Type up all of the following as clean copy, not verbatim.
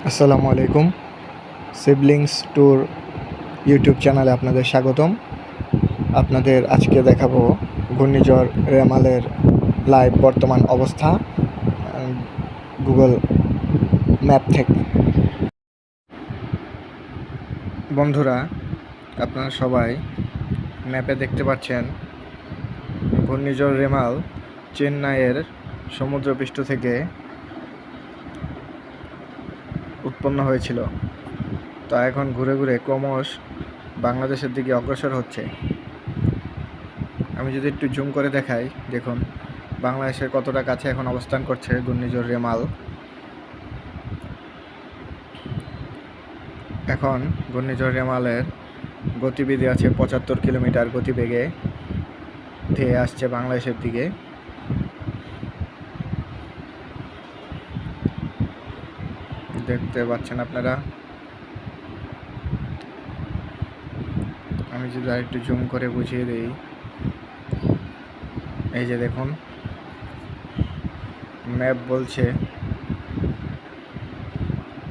আসসালামু আলাইকুম। Siblings tour YouTube চ্যানেলে আপনাদের স্বাগতম। আপনাদের আজকে দেখাবো ঘূর্ণিঝড় রেমালের লাইভ বর্তমান অবস্থা গুগল ম্যাপ থেকে। বন্ধুরা, আপনারা সবাই ম্যাপে দেখতে পাচ্ছেন ঘূর্ণিঝড় রেমাল চেন্নাইয়ের সমুদ্রপৃষ্ঠ থেকে উৎপন্ন হয়েছিল। তা এখন ঘুরে ঘুরে ক্রমশ বাংলাদেশের দিকে অগ্রসর হচ্ছে। আমি যদি একটু জুম করে দেখাই, দেখুন বাংলাদেশের কতটা কাছে এখন অবস্থান করছে ঘূর্ণিঝড় রেমাল। এখন ঘূর্ণিঝড় রেমালের গতিবিধি আছে 75 কিলোমিটার গতিবেগে ধেয়ে আসছে বাংলাদেশের দিকে। দেখতে পাচ্ছেন আপনারা। আমি যদি আরেকটু জুম করে বুঝিয়ে দিই, এই যে দেখুন ম্যাপ বলছে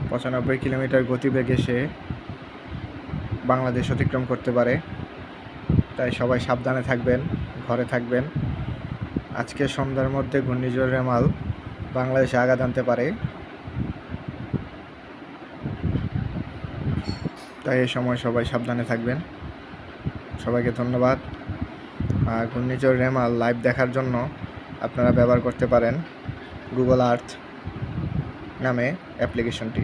95 কিলোমিটার গতিবেগে সে বাংলাদেশ অতিক্রম করতে পারে। তাই সবাই সাবধানে থাকবেন, ঘরে থাকবেন। আজকে সন্ধ্যার মধ্যে ঘূর্ণিঝড় রেমাল বাংলাদেশে আঘাত আনতে পারে, তাই এই সময় সবাই সাবধানে থাকবেন। সবাইকে ধন্যবাদ। আর ঘূর্ণিঝড় রেমাল লাইভ দেখার জন্য আপনারা ব্যবহার করতে পারেন গুগল আর্থ নামে অ্যাপ্লিকেশনটি।